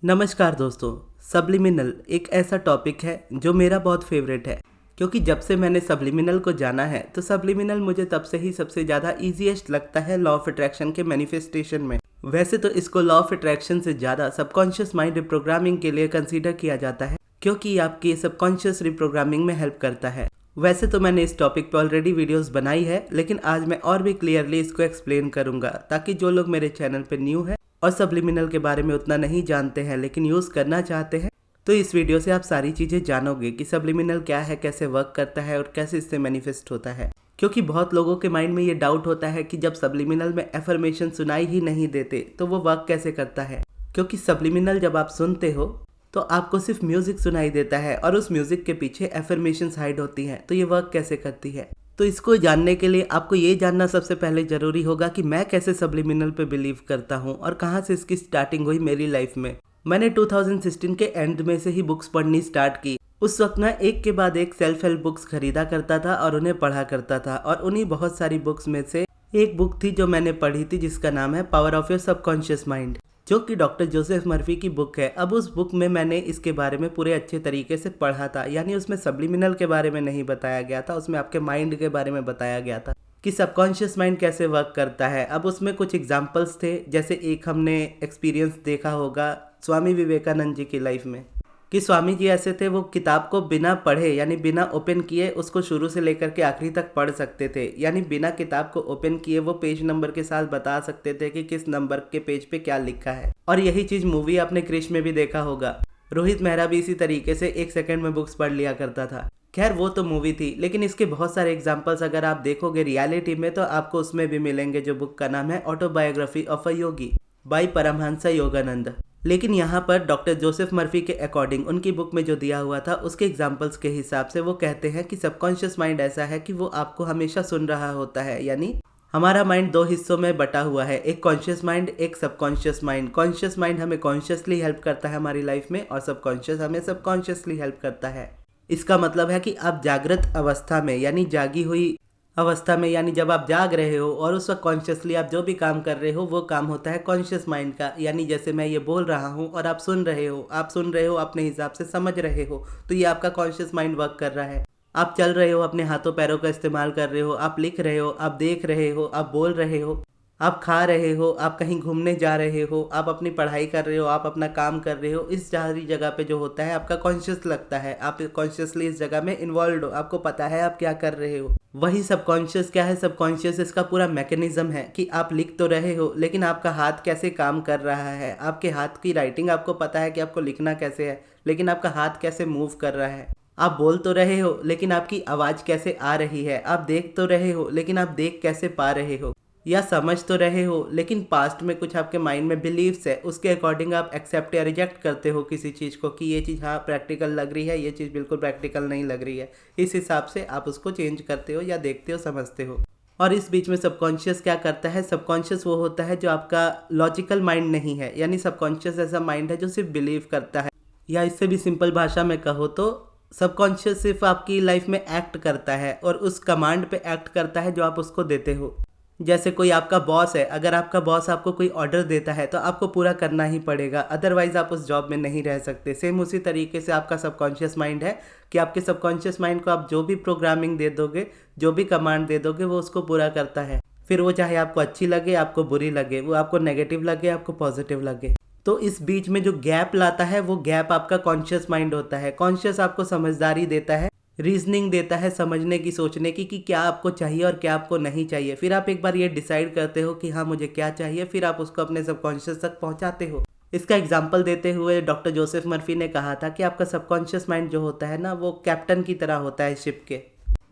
नमस्कार दोस्तों। सब्लिमिनल एक ऐसा टॉपिक है जो मेरा बहुत फेवरेट है, क्योंकि जब से मैंने सब्लिमिनल को जाना है तो सब्लिमिनल मुझे तब से ही सबसे ज़्यादा ईजीएस्ट लगता है लॉ ऑफ अट्रैक्शन के मैनिफेस्टेशन में। वैसे तो इसको लॉ ऑफ अट्रैक्शन से ज़्यादा सबकॉन्शियस माइंड रिप्रोग्रामिंग के लिए कंसीडर किया जाता है, क्योंकि ये आपकी सबकॉन्शियस रिप्रोग्रामिंग में हेल्प करता है। वैसे तो मैंने इस टॉपिक पर ऑलरेडी वीडियोस बनाई है, लेकिन आज मैं और भी क्लियरली इसको एक्सप्लेन करूंगा, ताकि जो लोग मेरे चैनल पे न्यू है और सब्लिमिनल के बारे में उतना नहीं जानते हैं लेकिन यूज़ करना चाहते हैं, तो इस वीडियो से आप सारी चीज़ें जानोगे कि सब्लिमिनल क्या है, कैसे वर्क करता है और कैसे इससे मैनिफेस्ट होता है। क्योंकि बहुत लोगों के माइंड में ये डाउट होता है कि जब सब्लिमिनल में एफर्मेशन सुनाई ही नहीं देते तो वो वर्क कैसे करता है। क्योंकि सब्लिमिनल जब आप सुनते हो तो आपको सिर्फ म्यूजिक सुनाई देता है और उस म्यूजिक के पीछे एफर्मेशंस हाइड होती हैं, तो ये वर्क कैसे करती है। तो इसको जानने के लिए आपको ये जानना सबसे पहले ज़रूरी होगा कि मैं कैसे सब्लिमिनल पे बिलीव करता हूँ और कहाँ से इसकी स्टार्टिंग हुई मेरी लाइफ में। मैंने 2016 के एंड में से ही बुक्स पढ़नी स्टार्ट की। उस वक्त मैं एक के बाद एक सेल्फ हेल्प बुक्स खरीदा करता था और उन्हें पढ़ा करता था, और उन्हीं बहुत सारी बुक्स में से एक बुक थी जो मैंने पढ़ी थी, जिसका नाम है power of your subconscious mind, जो कि डॉक्टर जोसेफ मर्फी की बुक है। अब उस बुक में मैंने इसके बारे में पूरे अच्छे तरीके से पढ़ा था, यानी उसमें सब्लिमिनल के बारे में नहीं बताया गया था, उसमें आपके माइंड के बारे में बताया गया था कि सबकॉन्शियस माइंड कैसे वर्क करता है। अब उसमें कुछ एग्जाम्पल्स थे, जैसे एक हमने एक्सपीरियंस देखा होगा स्वामी विवेकानंद जी की लाइफ में, कि स्वामी जी ऐसे थे, वो किताब को बिना पढ़े यानी बिना ओपन किए उसको शुरू से लेकर के आखिरी तक पढ़ सकते थे। यानी बिना किताब को ओपन किए वो पेज नंबर के साथ बता सकते थे कि किस नंबर के पेज पे क्या लिखा है। और यही चीज मूवी आपने क्रिश में भी देखा होगा। रोहित मेहरा भी इसी तरीके से 1 सेकंड में बुक्स पढ़ लिया करता था। खैर वो तो मूवी थी, लेकिन इसके बहुत सारे एग्जाम्पल्स अगर आप देखोगे रियलिटी में तो आपको उसमें भी मिलेंगे, जो बुक का नाम है autobiography of a Yogi by Paramahansa Yogananda. लेकिन यहाँ पर डॉक्टर जोसेफ मर्फी के अकॉर्डिंग उनकी बुक में जो दिया हुआ था उसके एग्जाम्पल्स के हिसाब से वो कहते हैं कि सबकॉन्शियस माइंड ऐसा है कि वो आपको हमेशा सुन रहा होता है। यानी हमारा माइंड 2 हिस्सों में बटा हुआ है, एक कॉन्शियस माइंड, एक सबकॉन्शियस माइंड। कॉन्शियस माइंड हमें कॉन्शियसली हेल्प करता है हमारी लाइफ में, और सबकॉन्शियस हमें सबकॉन्शियसली हेल्प करता है। इसका मतलब है कि आप जागृत अवस्था में यानी जागी हुई अवस्था में, यानी जब आप जाग रहे हो और उस वक्त कॉन्शियसली आप जो भी काम कर रहे हो वो काम होता है कॉन्शियस माइंड का। यानी जैसे मैं ये बोल रहा हूँ और आप सुन रहे हो, अपने हिसाब से समझ रहे हो, तो ये आपका कॉन्शियस माइंड वर्क कर रहा है। आप चल रहे हो, अपने हाथों पैरों का इस्तेमाल कर रहे हो, आप लिख रहे हो, आप देख रहे हो, आप बोल रहे हो, आप खा रहे हो, आप कहीं घूमने जा रहे हो, आप अपनी पढ़ाई कर रहे हो, आप अपना काम कर रहे हो। इस सारी जगह पे जो होता है आपका कॉन्शियस लगता है, आप कॉन्शियसली इस जगह में इन्वॉल्व हो, आपको पता है आप क्या कर रहे हो। वही सबकॉन्शियस क्या है, सबकॉन्शियस इसका पूरा मैकेनिज्म है कि आप लिख तो रहे हो, लेकिन आपका हाथ कैसे काम कर रहा है। आपके हाथ की राइटिंग आपको पता है कि आपको लिखना कैसे है, लेकिन आपका हाथ कैसे मूव कर रहा है। आप बोल तो रहे हो, लेकिन आपकी आवाज़ कैसे आ रही है। आप देख तो रहे हो, लेकिन आप देख कैसे पा रहे हो। या समझ तो रहे हो, लेकिन पास्ट में कुछ आपके माइंड में बिलीव्स है, उसके अकॉर्डिंग आप एक्सेप्ट या रिजेक्ट करते हो किसी चीज़ को, कि ये चीज़ हाँ प्रैक्टिकल लग रही है, ये चीज़ बिल्कुल प्रैक्टिकल नहीं लग रही है। इस हिसाब से आप उसको चेंज करते हो या देखते हो, समझते हो। और इस बीच में सबकॉन्शियस क्या करता है, सबकॉन्शियस वो होता है जो आपका लॉजिकल माइंड नहीं है। यानी सबकॉन्शियस ऐसा माइंड है जो सिर्फ बिलीव करता है, या इससे भी सिंपल भाषा में कहो तो सबकॉन्शियस सिर्फ आपकी लाइफ में एक्ट करता है और उस कमांड पे एक्ट करता है जो आप उसको देते हो। जैसे कोई आपका बॉस है, अगर आपका बॉस आपको कोई ऑर्डर देता है तो आपको पूरा करना ही पड़ेगा, अदरवाइज आप उस जॉब में नहीं रह सकते। सेम उसी तरीके से आपका सबकॉन्शियस माइंड है कि आपके सबकॉन्शियस माइंड को आप जो भी प्रोग्रामिंग दे दोगे, जो भी कमांड दे दोगे, वो उसको पूरा करता है। फिर वो चाहे आपको अच्छी लगे, आपको बुरी लगे, वो आपको नेगेटिव लगे, आपको पॉजिटिव लगे। तो इस बीच में जो गैप लाता है वो गैप आपका कॉन्शियस माइंड होता है। कॉन्शियस आपको समझदारी देता है, रीजनिंग देता है, समझने की, सोचने की कि क्या आपको चाहिए और क्या आपको नहीं चाहिए। फिर आप एक बार ये डिसाइड करते हो कि हाँ मुझे क्या चाहिए, फिर आप उसको अपने सबकॉन्शियस तक पहुंचाते हो। इसका एग्जाम्पल देते हुए डॉक्टर जोसेफ मर्फी ने कहा था कि आपका सबकॉन्शियस माइंड जो होता है ना, वो कैप्टन की तरह होता है शिप के।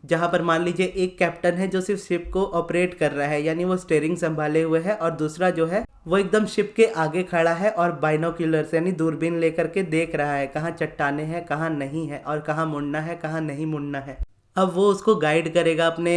जहाँ पर मान लीजिए एक कैप्टन है जो सिर्फ शिप को ऑपरेट कर रहा है, यानी वो स्टीयरिंग संभाले हुए है, और दूसरा जो है वो एकदम शिप के आगे खड़ा है और बाइनोक्यूलर्स यानी दूरबीन लेकर के देख रहा है कहाँ चट्टाने हैं, कहाँ नहीं है, और कहाँ मुड़ना है, कहाँ नहीं मुड़ना है। अब वो उसको गाइड करेगा अपने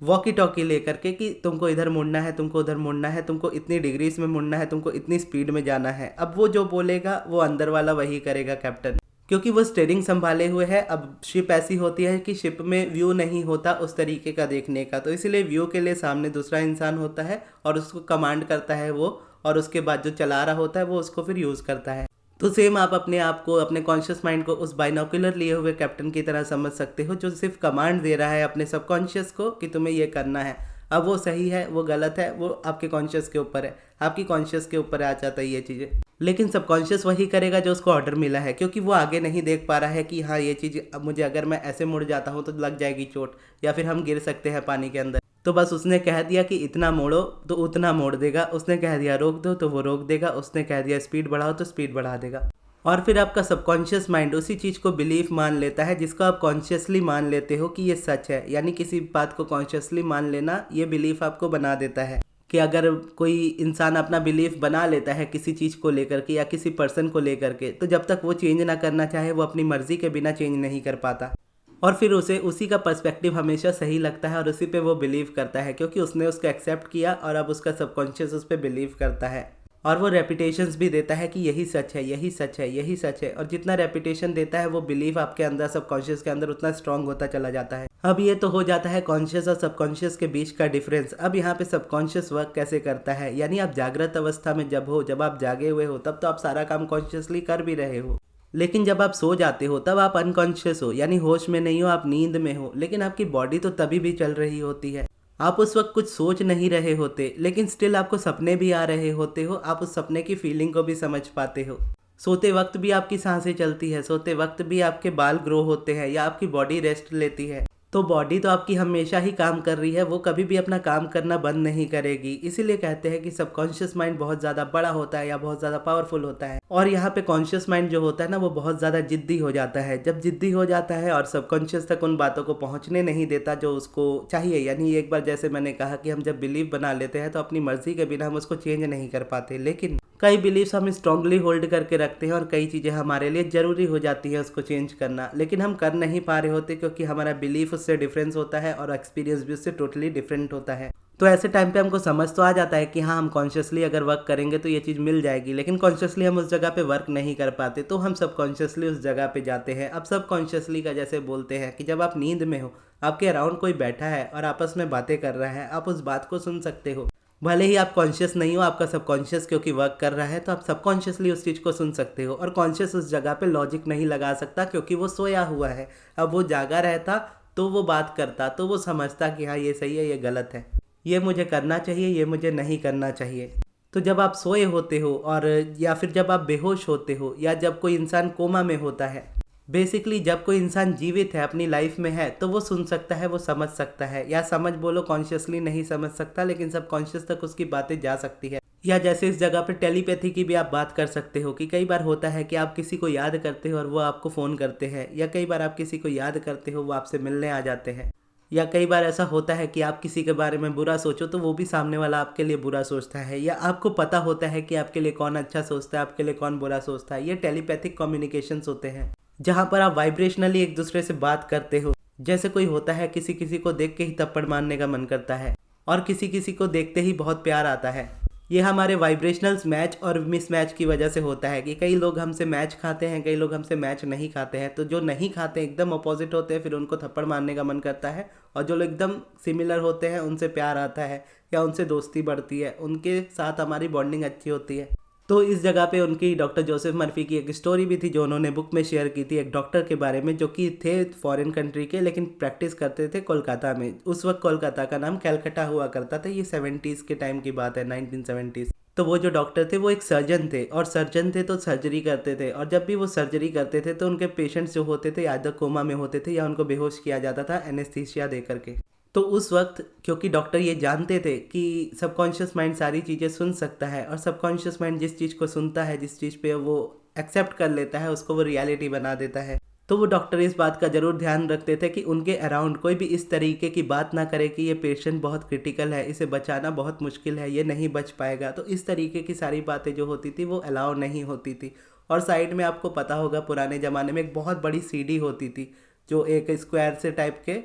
वॉकी टॉकी लेकर के कि तुमको इधर मुड़ना है, तुमको उधर मुड़ना है, तुमको इतनी डिग्रीज में मुड़ना है, तुमको इतनी स्पीड में जाना है। अब वो जो बोलेगा वो अंदर वाला वही करेगा कैप्टन, क्योंकि वो स्टीयरिंग संभाले हुए है। अब शिप ऐसी होती है कि शिप में व्यू नहीं होता उस तरीके का देखने का, तो इसलिए व्यू के लिए सामने दूसरा इंसान होता है और उसको कमांड करता है वो, और उसके बाद जो चला रहा होता है वो उसको फिर यूज़ करता है। तो सेम आप अपने आप को, अपने कॉन्शियस माइंड को उस बाइनोकुलर लिए हुए कैप्टन की तरह समझ सकते हो जो सिर्फ कमांड दे रहा है अपने सबकॉन्शियस को कि तुम्हें ये करना है। अब वो सही है वो गलत है वो आपके कॉन्शियस के ऊपर है, आपकी कॉन्शियस के ऊपर आ जाता है ये चीज़ें। लेकिन सबकॉन्शियस वही करेगा जो उसको ऑर्डर मिला है, क्योंकि वो आगे नहीं देख पा रहा है कि हाँ ये चीज़ अब मुझे अगर मैं ऐसे मुड़ जाता हूँ तो लग जाएगी चोट, या फिर हम गिर सकते हैं पानी के अंदर। तो बस उसने कह दिया कि इतना मोड़ो तो उतना मोड़ देगा, उसने कह दिया रोक दो तो वो रोक देगा, उसने कह दिया स्पीड बढ़ाओ तो स्पीड बढ़ा देगा। और फिर आपका सबकॉन्शियस माइंड उसी चीज़ को बिलीफ मान लेता है जिसको आप कॉन्शियसली मान लेते हो कि ये सच है। यानी किसी बात को कॉन्शियसली मान लेना ये बिलीफ आपको बना देता है कि अगर कोई इंसान अपना बिलीफ बना लेता है किसी चीज़ को लेकर के या किसी पर्सन को लेकर के, तो जब तक वो चेंज ना करना चाहे वो अपनी मर्जी के बिना चेंज नहीं कर पाता। और फिर उसे उसी का पर्सपेक्टिव हमेशा सही लगता है और उसी पे वो बिलीव करता है, क्योंकि उसने उसको एक्सेप्ट किया और अब उसका सबकॉन्शियस उस पर बिलीव करता है। और वो रेपिटेशंस भी देता है कि यही सच है यही सच है यही सच है, और जितना रेपिटेशन देता है वो बिलीव आपके अंदर सबकॉन्शियस के अंदर उतना स्ट्रांग होता चला जाता है। अब ये तो हो जाता है कॉन्शियस और सबकॉन्शियस के बीच का डिफरेंस। अब यहाँ पे सबकॉन्शियस वर्क कैसे करता है, यानी आप जागृत अवस्था में जब आप जागे हुए हो तब तो आप सारा काम कॉन्शियसली कर भी रहे हो, लेकिन जब आप सो जाते हो तब आप अनकॉन्शियस हो, यानी होश में नहीं हो, आप नींद में हो, लेकिन आपकी बॉडी तो तभी भी चल रही होती है। आप उस वक्त कुछ सोच नहीं रहे होते लेकिन स्टिल आपको सपने भी आ रहे होते हो, आप उस सपने की फीलिंग को भी समझ पाते हो। सोते वक्त भी आपकी सांसें चलती है, सोते वक्त भी आपके बाल ग्रो होते हैं या आपकी बॉडी रेस्ट लेती है। तो बॉडी तो आपकी हमेशा ही काम कर रही है, वो कभी भी अपना काम करना बंद नहीं करेगी। इसीलिए कहते हैं कि सबकॉन्शियस माइंड बहुत ज़्यादा बड़ा होता है या बहुत ज़्यादा पावरफुल होता है। और यहाँ पे कॉन्शियस माइंड जो होता है ना वो बहुत ज़्यादा जिद्दी हो जाता है। जब जिद्दी हो जाता है और सबकॉन्शियस तक उन बातों को पहुँचने नहीं देता जो उसको चाहिए, यानी एक बार जैसे मैंने कहा कि हम जब बिलीव बना लेते हैं तो अपनी मर्जी के बिना हम उसको चेंज नहीं कर पाते, लेकिन कई बिलीव्स हम स्ट्रांगली होल्ड करके रखते हैं और कई चीज़ें हमारे लिए ज़रूरी हो जाती है उसको चेंज करना, लेकिन हम कर नहीं पा रहे होते क्योंकि हमारा बिलीफ उससे डिफरेंस होता है और एक्सपीरियंस भी उससे टोटली डिफरेंट होता है। तो ऐसे टाइम पे हमको समझ तो आ जाता है कि हाँ हम कॉन्शियसली अगर वर्क करेंगे तो ये चीज़ मिल जाएगी, लेकिन कॉन्शियसली हम उस जगह पे वर्क नहीं कर पाते, तो हम सबकॉन्शियसली उस जगह पे जाते हैं। अब सबकॉन्शियसली का जैसे बोलते हैं कि जब आप नींद में हो, आपके अराउंड कोई बैठा है और आपस में बातें कर रहा है, आप उस बात को सुन सकते हो। भले ही आप कॉन्शियस नहीं हो, आपका सबकॉन्शियस क्योंकि वर्क कर रहा है तो आप सबकॉन्शियसली उस चीज़ को सुन सकते हो। और कॉन्शियस उस जगह पे लॉजिक नहीं लगा सकता क्योंकि वो सोया हुआ है। अब वो जागा रहता तो वो बात करता, तो वो समझता कि हाँ ये सही है ये गलत है, ये मुझे करना चाहिए ये मुझे नहीं करना चाहिए। तो जब आप सोए होते हो और या फिर जब आप बेहोश होते हो या जब कोई इंसान कोमा में होता है, बेसिकली जब कोई इंसान जीवित है अपनी लाइफ में है, तो वो सुन सकता है वो समझ सकता है, या समझ बोलो कॉन्शियसली नहीं समझ सकता लेकिन सबकॉन्शियस तक उसकी बातें जा सकती है। या जैसे इस जगह पे टेलीपैथी की भी आप बात कर सकते हो कि कई बार होता है कि आप किसी को याद करते हो और वो आपको फ़ोन करते हैं, या कई बार आप किसी को याद करते हो वो आपसे मिलने आ जाते हैं, या कई बार ऐसा होता है कि आप किसी के बारे में बुरा सोचो तो वो भी सामने वाला आपके लिए बुरा सोचता है, या आपको पता होता है कि आपके लिए कौन अच्छा सोचता है आपके लिए कौन बुरा सोचता है। ये टेलीपैथिक कम्युनिकेशंस होते हैं जहाँ पर आप वाइब्रेशनली एक दूसरे से बात करते हो। जैसे कोई होता है किसी किसी को देख के ही थप्पड़ मारने का मन करता है और किसी किसी को देखते ही बहुत प्यार आता है। ये हमारे वाइब्रेशनल्स मैच और मिसमैच की वजह से होता है कि कई लोग हमसे मैच खाते हैं कई लोग हमसे मैच नहीं खाते हैं। तो जो नहीं खाते एकदम अपोजिट होते हैं फिर उनको थप्पड़ मारने का मन करता है, और जो लोग एकदम सिमिलर होते हैं उनसे प्यार आता है या उनसे दोस्ती बढ़ती है, उनके साथ हमारी बॉन्डिंग अच्छी होती है। तो इस जगह पे उनकी डॉक्टर जोसेफ मर्फी की एक स्टोरी भी थी जो उन्होंने बुक में शेयर की थी, एक डॉक्टर के बारे में जो कि थे फॉरेन कंट्री के लेकिन प्रैक्टिस करते थे कोलकाता में। उस वक्त कोलकाता का नाम कैलकटा हुआ करता था, ये 70s के टाइम की बात है, 1970s। तो वो जो डॉक्टर थे वो एक सर्जन थे, और सर्जन थे तो सर्जरी करते थे, और जब भी वो सर्जरी करते थे तो उनके पेशेंट्स जो होते थे या तो कोमा में होते थे या उनको बेहोश किया जाता था एनेस्थीसिया दे करके। तो उस वक्त क्योंकि डॉक्टर ये जानते थे कि सबकॉन्शियस माइंड सारी चीज़ें सुन सकता है, और सबकॉन्शियस माइंड जिस चीज़ को सुनता है जिस चीज़ पे वो एक्सेप्ट कर लेता है उसको वो रियलिटी बना देता है, तो वो डॉक्टर इस बात का ज़रूर ध्यान रखते थे कि उनके अराउंड कोई भी इस तरीके की बात ना करे कि ये पेशेंट बहुत क्रिटिकल है, इसे बचाना बहुत मुश्किल है, ये नहीं बच पाएगा। तो इस तरीके की सारी बातें जो होती थी वो अलाउ नहीं होती थी। और साइड में आपको पता होगा पुराने ज़माने में एक बहुत बड़ी सीडी होती थी जो एक स्क्वायर से टाइप के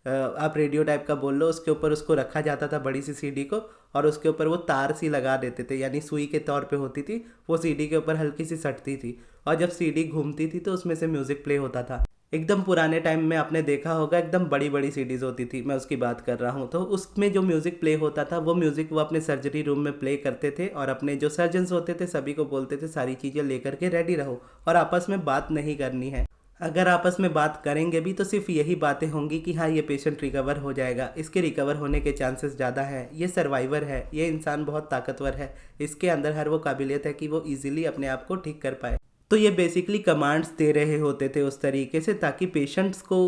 आप रेडियो टाइप का बोल लो, उसके ऊपर उसको रखा जाता था बड़ी सी सीडी को, और उसके ऊपर वो तार सी लगा देते थे यानी सुई के तौर पे होती थी, वो सीडी के ऊपर हल्की सी सटती थी, और जब सीडी घूमती थी तो उसमें से म्यूज़िक प्ले होता था। एकदम पुराने टाइम में आपने देखा होगा एकदम बड़ी बड़ी सीडीज़ होती थी, मैं उसकी बात कर रहा हूँ। तो उसमें जो म्यूज़िक प्ले होता था वो म्यूज़िक वो अपने सर्जरी रूम में प्ले करते थे और अपने जो सर्जन्स होते थे सभी को बोलते थे सारी चीज़ें लेकर के रेडी रहो और आपस में बात नहीं करनी है। अगर आपस में बात करेंगे भी तो सिर्फ यही बातें होंगी कि हाँ ये पेशेंट रिकवर हो जाएगा, इसके रिकवर होने के चांसेस ज़्यादा है, ये सर्वाइवर है, ये इंसान बहुत ताकतवर है, इसके अंदर हर वो काबिलियत है कि वो इजीली अपने आप को ठीक कर पाए। तो ये बेसिकली कमांड्स दे रहे होते थे उस तरीके से ताकि पेशेंट्स को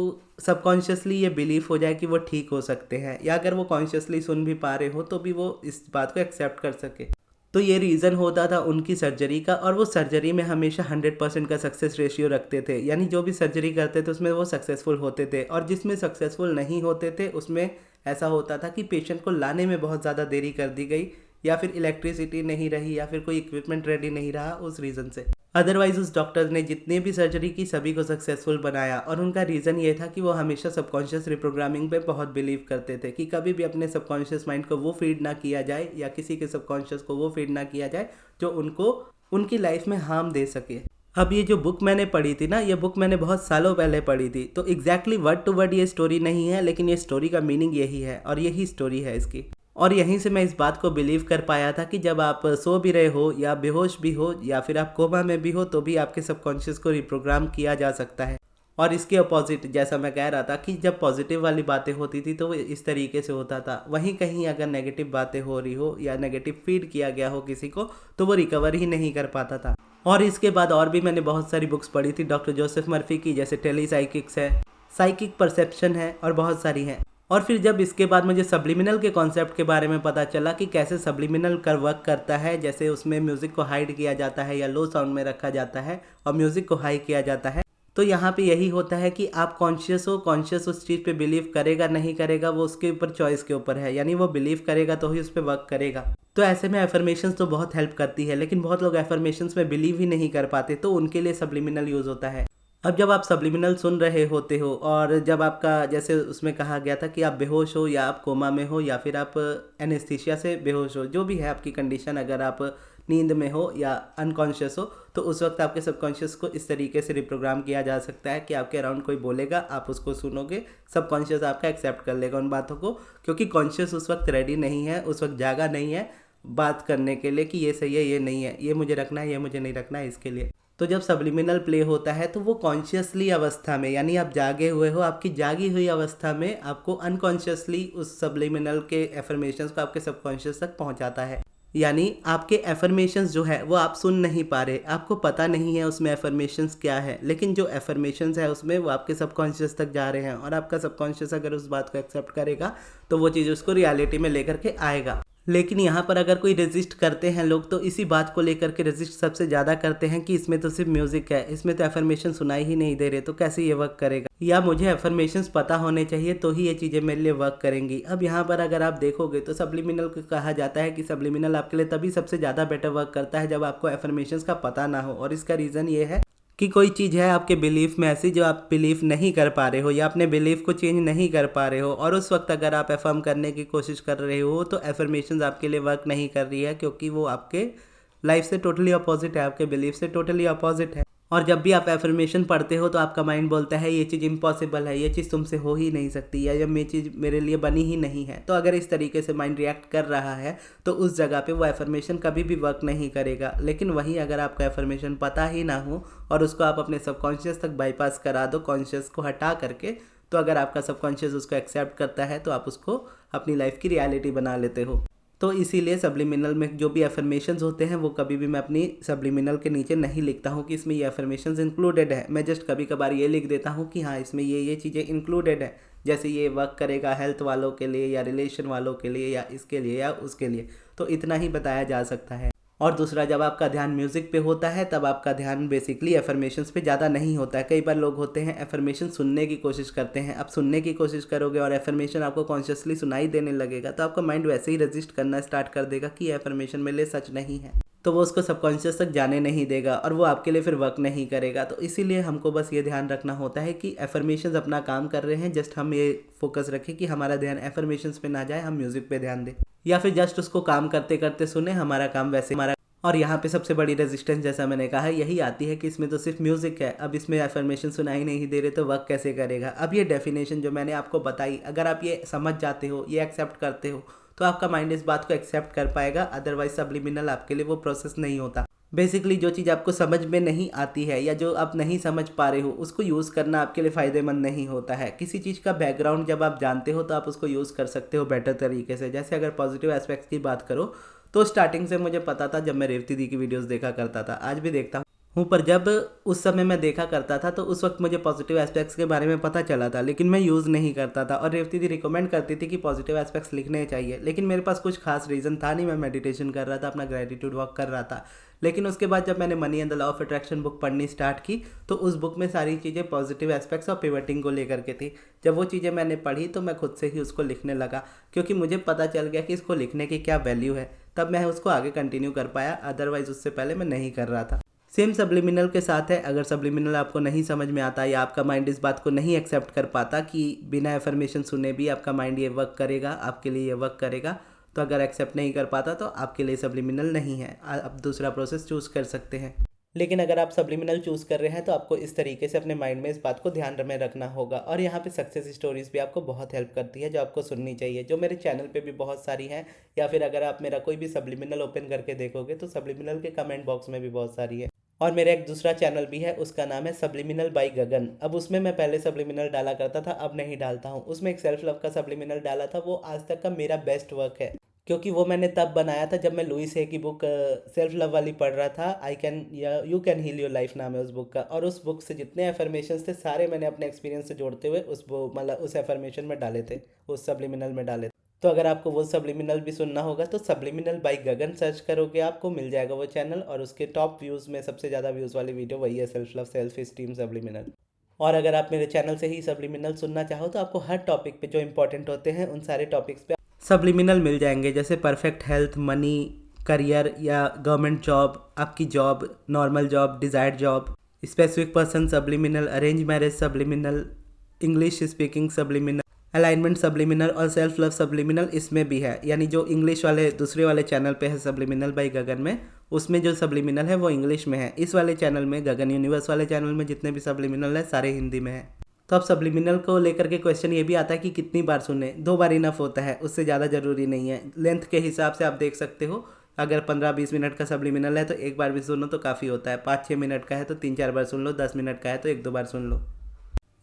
सबकॉन्शियसली ये बिलीफ हो जाए कि वो ठीक हो सकते हैं, या अगर वो कॉन्शियसली सुन भी पा रहे हो तो भी वो इस बात को एक्सेप्ट कर सके। तो ये रीज़न होता था उनकी सर्जरी का, और वो सर्जरी में हमेशा 100% का सक्सेस रेशियो रखते थे, यानी जो भी सर्जरी करते थे उसमें वो सक्सेसफुल होते थे। और जिसमें सक्सेसफुल नहीं होते थे उसमें ऐसा होता था कि पेशेंट को लाने में बहुत ज़्यादा देरी कर दी गई, या फिर इलेक्ट्रिसिटी नहीं रही, या फिर कोई इक्विपमेंट रेडी नहीं रहा उस रीज़न से। अदरवाइज उस डॉक्टर ने जितने भी सर्जरी की सभी को सक्सेसफुल बनाया, और उनका रीज़न ये था कि वो हमेशा सबकॉन्शियस रिप्रोग्रामिंग पे बहुत बिलीव करते थे कि कभी भी अपने सबकॉन्शियस माइंड को वो फीड ना किया जाए या किसी के सबकॉन्शियस को वो फीड ना किया जाए जो उनको उनकी लाइफ में हार्म दे सके। अब ये जो बुक मैंने पढ़ी थी ना, ये बुक मैंने बहुत सालों पहले पढ़ी थी, तो एग्जैक्टली वर्ड टू वर्ड ये स्टोरी नहीं है, लेकिन ये स्टोरी का मीनिंग यही है और यही स्टोरी है इसकी। और यहीं से मैं इस बात को बिलीव कर पाया था कि जब आप सो भी रहे हो या बेहोश भी हो या फिर आप कोमा में भी हो तो भी आपके सबकॉन्शियस को रिप्रोग्राम किया जा सकता है। और इसके अपोजिट जैसा मैं कह रहा था कि जब पॉजिटिव वाली बातें होती थी तो वो इस तरीके से होता था, वहीं कहीं अगर नेगेटिव बातें हो रही हो या नेगेटिव फीड किया गया हो किसी को तो वो रिकवर ही नहीं कर पाता था। और इसके बाद और भी मैंने बहुत सारी बुक्स पढ़ी थी डॉक्टर जोसेफ मर्फी की, जैसे टेली साइकिक्स है, साइकिक परसेप्शन है और बहुत सारी हैं। और फिर जब इसके बाद मुझे सब्लिमिनल के कॉन्सेप्ट के बारे में पता चला कि कैसे सब्लिमिनल कर वर्क करता है, जैसे उसमें म्यूज़िक को हाइड किया जाता है या लो साउंड में रखा जाता है और म्यूज़िक को हाई किया जाता है, तो यहाँ पे यही होता है कि आप कॉन्शियस हो, कॉन्शियस उस चीज़ पे बिलीव करेगा नहीं करेगा वो उसके ऊपर चॉइस के ऊपर है, यानी वो बिलीव करेगा तो ही उस पर वर्क करेगा। तो ऐसे में एफर्मेशंस तो बहुत हेल्प करती है, लेकिन बहुत लोग एफर्मेशंस में बिलीव ही नहीं कर पाते, तो उनके लिए सब्लिमिनल यूज़ होता है। अब जब आप सब्लिमिनल सुन रहे होते हो और जब आपका जैसे उसमें कहा गया था कि आप बेहोश हो या आप कोमा में हो या फिर आप एनेस्थीसिया से बेहोश हो, जो भी है आपकी कंडीशन, अगर आप नींद में हो या अनकॉन्शियस हो, तो उस वक्त आपके सबकॉन्शियस को इस तरीके से रिप्रोग्राम किया जा सकता है कि आपके अराउंड कोई बोलेगा, आप उसको सुनोगे, सबकॉन्शियस आपका एक्सेप्ट कर लेगा उन बातों को, क्योंकि कॉन्शियस उस वक्त रेडी नहीं है, उस वक्त जागा नहीं है बात करने के लिए कि ये सही है ये नहीं है, ये मुझे रखना है ये मुझे नहीं रखना है इसके लिए। तो जब सब्लिमिनल प्ले होता है तो वो कॉन्शियसली अवस्था में, यानी आप जागे हुए हो, आपकी जागी हुई अवस्था में आपको अनकॉन्शियसली उस सब्लिमिनल के एफर्मेशंस को आपके सबकॉन्शियस तक पहुंचाता है। यानी आपके एफर्मेशंस जो है वो आप सुन नहीं पा रहे, आपको पता नहीं है उसमें एफर्मेशंस क्या है, लेकिन जो एफर्मेशंस है उसमें वो आपके सबकॉन्शियस तक जा रहे हैं, और आपका सबकॉन्शियस अगर उस बात को एक्सेप्ट करेगा तो वो चीज़ उसको रियलिटी में लेकर के आएगा। लेकिन यहाँ पर अगर कोई रेजिस्ट करते हैं लोग तो इसी बात को लेकर के रेजिस्ट सबसे ज़्यादा करते हैं कि इसमें तो सिर्फ म्यूज़िक है, इसमें तो एफर्मेशन सुनाई ही नहीं दे रहे, तो कैसे ये वर्क करेगा, या मुझे एफर्मेशंस पता होने चाहिए तो ही ये चीज़ें मेरे लिए वर्क करेंगी। अब यहाँ पर अगर आप देखोगे तो सब्लिमिनल को कहा जाता है कि सब्लिमिनल आपके लिए तभी सबसे ज़्यादा बेटर वर्क करता है जब आपको एफर्मेशंस का पता ना हो, और इसका रीज़न ये है कि कोई चीज़ है आपके बिलीफ में ऐसी जो आप बिलीव नहीं कर पा रहे हो या अपने बिलीफ को चेंज नहीं कर पा रहे हो, और उस वक्त अगर आप एफर्म करने की कोशिश कर रहे हो तो एफर्मेशंस आपके लिए वर्क नहीं कर रही है, क्योंकि वो आपके लाइफ से टोटली अपोजिट है, आपके बिलीफ से टोटली अपोजिट है। और जब भी आप एफर्मेशन पढ़ते हो तो आपका माइंड बोलता है ये चीज़ इम्पॉसिबल है, ये चीज़ तुमसे हो ही नहीं सकती, या ये चीज़ मेरे लिए बनी ही नहीं है। तो अगर इस तरीके से माइंड रिएक्ट कर रहा है तो उस जगह पे वो एफर्मेशन कभी भी वर्क नहीं करेगा। लेकिन वहीं अगर आपको एफर्मेशन पता ही ना हो और उसको आप अपने सबकॉन्शियस तक बाईपास करा दो कॉन्शियस को हटा करके, तो अगर आपका सबकॉन्शियस उसको एक्सेप्ट करता है तो आप उसको अपनी लाइफ की रियलिटी बना लेते हो। तो इसीलिए सब्लिमिनल में जो भी एफर्मेशंस होते हैं वो कभी भी मैं अपनी सब्लिमिनल के नीचे नहीं लिखता हूँ कि इसमें ये एफर्मेशंस इंक्लूडेड है। मैं जस्ट कभी कभार ये लिख देता हूँ कि हाँ इसमें ये चीज़ें इंक्लूडेड है, जैसे ये वर्क करेगा हेल्थ वालों के लिए या रिलेशन वालों के लिए या इसके लिए या उसके लिए, तो इतना ही बताया जा सकता है। और दूसरा, जब आपका ध्यान म्यूज़िक पे होता है तब आपका ध्यान बेसिकली एफर्मेशंस पे ज़्यादा नहीं होता है। कई बार लोग होते हैं एफर्मेशन सुनने की कोशिश करते हैं, आप सुनने की कोशिश करोगे और एफर्मेशन आपको कॉन्शियसली सुनाई देने लगेगा तो आपका माइंड वैसे ही रजिस्ट करना स्टार्ट कर देगा कि एफर्मेशन मेरे लिए सच नहीं है, तो वो उसको सबकॉन्शियस तक जाने नहीं देगा और वो आपके लिए फिर वर्क नहीं करेगा। तो इसीलिए हमको बस ये ध्यान रखना होता है कि एफर्मेशंस अपना काम कर रहे हैं, जस्ट हम ये फोकस रखें कि हमारा ध्यान एफर्मेशंस पे ना जाए, हम म्यूज़िक पे ध्यान दें, या फिर जस्ट उसको काम करते करते सुने, हमारा काम वैसे हमारा और यहाँ पे सबसे बड़ी रेजिस्टेंस जैसा मैंने कहा है यही आती है कि इसमें तो सिर्फ म्यूज़िक है, अब इसमें एफर्मेशन सुनाई नहीं दे रहे तो वर्क कैसे करेगा। अब ये डेफिनेशन जो मैंने आपको बताई, अगर आप ये समझ जाते हो, ये एक्सेप्ट करते हो, तो आपका माइंड इस बात को एक्सेप्ट कर पाएगा। अदरवाइज सब्लिमिनल आपके लिए वो प्रोसेस नहीं होता। बेसिकली जो चीज़ आपको समझ में नहीं आती है या जो आप नहीं समझ पा रहे हो, उसको यूज़ करना आपके लिए फ़ायदेमंद नहीं होता है। किसी चीज़ का बैकग्राउंड जब आप जानते हो तो आप उसको यूज़ कर सकते हो बेटर तरीके से। जैसे अगर पॉजिटिव एस्पेक्ट्स की बात करो तो स्टार्टिंग से मुझे पता था, जब मैं रेवती दी की वीडियोस देखा करता था, आज भी देखता हूँ, पर जब उस समय मैं देखा करता था तो उस वक्त मुझे पॉजिटिव एस्पेक्ट्स के बारे में पता चला था, लेकिन मैं यूज़ नहीं करता था। और रेवती दी रिकमेंड करती थी कि पॉजिटिव एस्पेक्ट्स लिखने चाहिए, लेकिन मेरे पास कुछ खास रीज़न था नहीं। मैं मेडिटेशन कर रहा था, अपना ग्रेटिट्यूड वर्क कर रहा था। लेकिन उसके बाद जब मैंने money and the law of attraction book पढ़नी स्टार्ट की तो उस बुक में सारी चीज़ें पॉजिटिव एस्पेक्ट्स और पिवटिंग को लेकर के थी। जब वो चीज़ें मैंने पढ़ी तो मैं खुद से ही उसको लिखने लगा, क्योंकि मुझे पता चल गया कि इसको लिखने की क्या वैल्यू है। तब मैं उसको आगे कंटिन्यू कर पाया, अदरवाइज उससे पहले मैं नहीं कर रहा था। सेम सब्लिमिनल के साथ है। अगर सब्लिमिनल आपको नहीं समझ में आता या आपका माइंड इस बात को नहीं एक्सेप्ट कर पाता कि बिना एफर्मेशन सुने भी आपका माइंड ये वर्क करेगा, आपके लिए ये वर्क करेगा, तो अगर एक्सेप्ट नहीं कर पाता तो आपके लिए सब्लिमिनल नहीं है, आप दूसरा प्रोसेस चूज़ कर सकते हैं। लेकिन अगर आप सब्लिमिनल चूज़ कर रहे हैं तो आपको इस तरीके से अपने माइंड में इस बात को ध्यान में रखना होगा। और यहाँ पे सक्सेस स्टोरीज भी आपको बहुत हेल्प करती है, जो आपको सुननी चाहिए, जो मेरे चैनल पे भी बहुत सारी हैं। या फिर अगर आप मेरा कोई भी सब्लिमिनल ओपन करके देखोगे तो सब्लिमिनल के कमेंट बॉक्स में भी बहुत सारी है। और मेरा एक दूसरा चैनल भी है, उसका नाम है सब्लिमिनल बाय गगन। अब उसमें मैं पहले सब्लिमिनल डाला करता था, अब नहीं डालता हूँ। उसमें एक सेल्फ लव का सब्लिमिनल डाला था, वो आज तक का मेरा बेस्ट वर्क है, क्योंकि वो मैंने तब बनाया था जब मैं लुइस हे की बुक सेल्फ लव वाली पढ़ रहा था। आई कैन या you can heal your life नाम है उस बुक का। और उस बुक से जितने एफर्मेशंस थे सारे मैंने अपने एक्सपीरियंस से जोड़ते हुए उस एफर्मेशन में डाले थे, उस सब्लिमिनल में डाले थे। तो अगर आपको वो सब्लिमिनल भी सुनना होगा तो सब्लिमिनल बाय गगन सर्च करोगे, आपको मिल जाएगा वो चैनल। और उसके टॉप व्यूज़ में सबसे ज़्यादा व्यूज़ वाली वीडियो वही है, self love self esteem subliminal. और अगर आप मेरे चैनल से ही सब्लिमिनल सुनना चाहो तो आपको हर टॉपिक पे जो इंपॉर्टेंट होते हैं उन सारे टॉपिक्स पे सब्लिमिनल मिल जाएंगे। जैसे परफेक्ट हेल्थ, मनी, करियर या गवर्नमेंट जॉब, आपकी job, normal job, desired job, specific person subliminal, arrange marriage subliminal, English speaking subliminal, alignment subliminal और सेल्फ लव सब्लिमिनल इसमें भी है। यानी जो इंग्लिश वाले दूसरे वाले चैनल पे है सब्लिमिनल बाय गगन में, उसमें जो सब्लिमिनल है वो इंग्लिश में है। इस वाले चैनल में, गगन यूनिवर्स वाले चैनल में जितने भी सब्लिमिनल है सारे हिंदी में है। तो अब सब्लिमिनल को लेकर के क्वेश्चन ये भी आता है कि कितनी बार सुने। 2 बार इनफ होता है, उससे ज़्यादा ज़रूरी नहीं है। लेंथ के हिसाब से आप देख सकते हो, अगर 15-20 मिनट का सब्लिमिनल है तो एक बार भी सुनो तो काफ़ी होता है। 5-6 मिनट का है तो 3-4 बार सुन लो, 10 मिनट का है तो 1-2 बार सुन लो।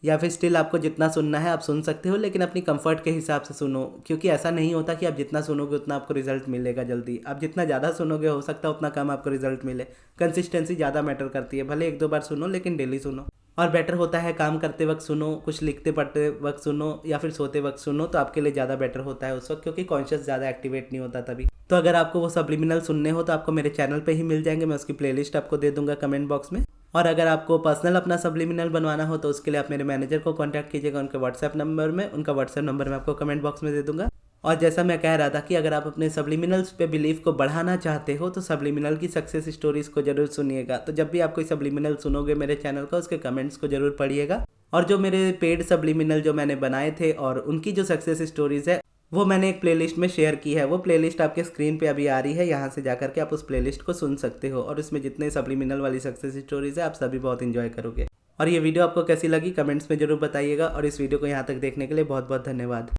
या फिर स्टिल आपको जितना सुनना है आप सुन सकते हो, लेकिन अपनी कंफर्ट के हिसाब से सुनो, क्योंकि ऐसा नहीं होता कि आप जितना सुनोगे उतना आपको रिजल्ट मिलेगा जल्दी। आप जितना ज़्यादा सुनोगे हो सकता है उतना कम आपको रिजल्ट मिले। कंसिस्टेंसी ज़्यादा मैटर करती है, भले 1-2 बार सुनो लेकिन डेली सुनो। और बेटर होता है काम करते वक्त सुनो, कुछ लिखते पढ़ते वक्त सुनो, या फिर सोते वक्त सुनो, तो आपके लिए ज़्यादा बेटर होता है उस वक्त, क्योंकि कॉन्शियस ज़्यादा एक्टिवेट नहीं होता तभी। तो अगर आपको वो सब्लिमिनल सुनने हो तो आपको मेरे चैनल पे ही मिल जाएंगे, मैं उसकी प्लेलिस्ट आपको दे दूंगा कमेंट बॉक्स में। और अगर आपको पर्सनल अपना सब्लिमिनल बनवाना हो तो उसके लिए आप मेरे मैनेजर को कांटेक्ट कीजिएगा, उनके व्हाट्सएप नंबर में। उनका व्हाट्सएप नंबर मैं आपको कमेंट बॉक्स में दे दूंगा। और जैसा मैं कह रहा था कि अगर आप अपने सब्लिमिनल्स पे बिलीव को बढ़ाना चाहते हो तो सब्लिमिनल की सक्सेस स्टोरीज को जरूर सुनिएगा। तो जब भी आप कोई सब्लिमिनल सुनोगे मेरे चैनल का, उसके कमेंट्स को जरूर पढ़िएगा। और जो मेरे पेड सब्लिमिनल जो मैंने बनाए थे और उनकी जो सक्सेस स्टोरीज है वो मैंने एक प्लेलिस्ट में शेयर की है। वो प्लेलिस्ट आपके स्क्रीन पे अभी आ रही है, यहाँ से जाकर के आप उस प्लेलिस्ट को सुन सकते हो। और उसमें जितने सब्लिमिनल वाली सक्सेस स्टोरीज है आप सभी बहुत इंजॉय करोगे। और ये वीडियो आपको कैसी लगी कमेंट्स में जरूर बताइएगा। और इस वीडियो को यहाँ तक देखने के लिए बहुत बहुत धन्यवाद।